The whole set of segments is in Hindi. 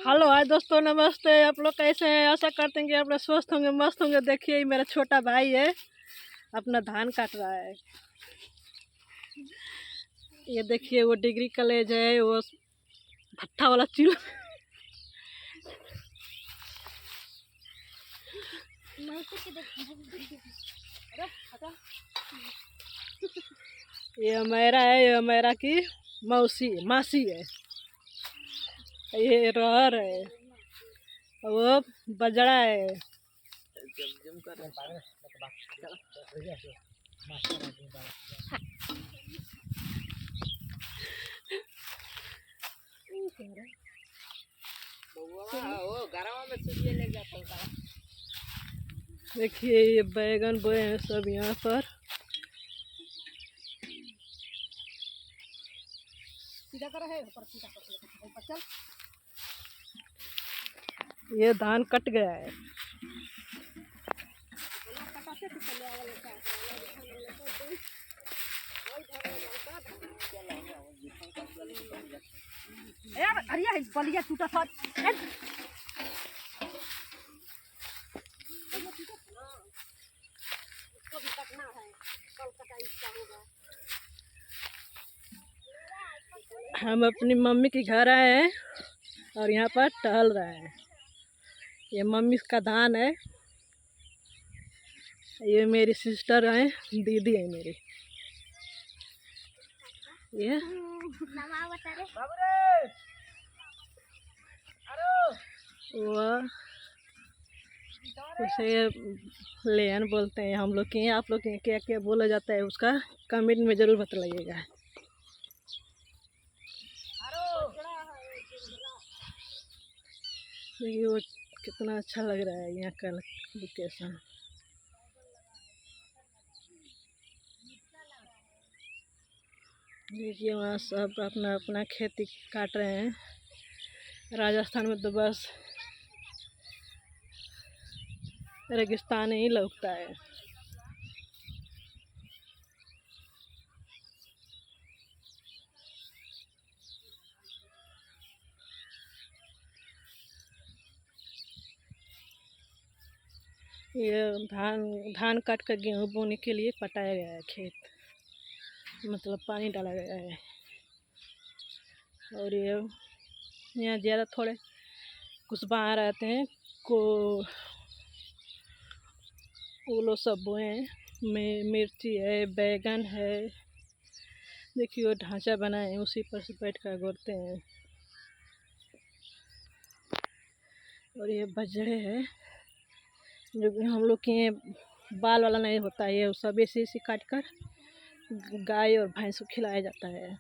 हेलो हाय दोस्तों, नमस्ते। आप लोग कैसे हैं? आशा करते हैं कि आप लोग स्वस्थ होंगे, मस्त होंगे। देखिए मेरा छोटा भाई है, अपना धान काट रहा है। ये देखिए वो डिग्री कॉलेज है, वो भट्ठा वाला चूल्हा। ये हमारा है, ये हमारा की मासी है। ये रहर है, वो बजड़ा है। देखिए ये बैगन बोए हैं सब यहाँ पर। ये धान कट गया है। अरे बलिया टूटा था। हम अपनी मम्मी के घर आए हैं और यहाँ पर टहल रहे हैं। ये मम्मी का धान है। ये मेरी सिस्टर है, दीदी है मेरी। ये वह उसे लेन बोलते हैं हम लोग के। आप लोग के क्या क्या बोला जाता है उसका कमेंट में ज़रूर बताइएगा। देखिए वो कितना अच्छा लग रहा है यहाँ का लोकेशन। देखिए वहाँ सब अपना अपना खेती काट रहे हैं। राजस्थान में तो बस रेगिस्तान ही लगता है। ये धान काट कर गेहूँ बोने के लिए पटाया गया है खेत, मतलब पानी डाला गया है। और ये यहाँ ज़्यादा थोड़े कुछ बाहर रहते हैं को वो लोग सब बोए हैं। मिर्ची है, बैगन है। देखिए वो ढांचा बनाए हैं, उसी पर से बैठ कर गोरते हैं। और ये बजड़े है जो कि हम लोग के बाल वाला नहीं होता है, ये सब ऐसे काट कर गाय और भैंस को खिलाया जाता है।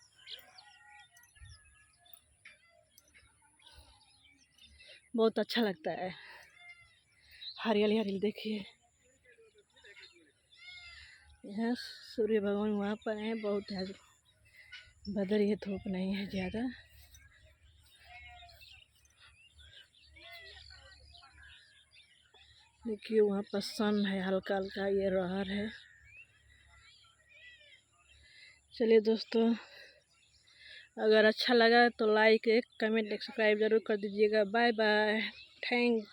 बहुत अच्छा लगता है। हरियाली हरियाली देखिए। यहाँ सूर्य भगवान वहाँ पर हैं, बहुत है बदल, ये धूप नहीं है ज़्यादा। देखिए वहाँ पर सन है हल्का हल्का, ये रहर है। चलिए दोस्तों, अगर अच्छा लगा तो लाइक, कमेंट, सब्सक्राइब ज़रूर कर दीजिएगा। Bye bye, thank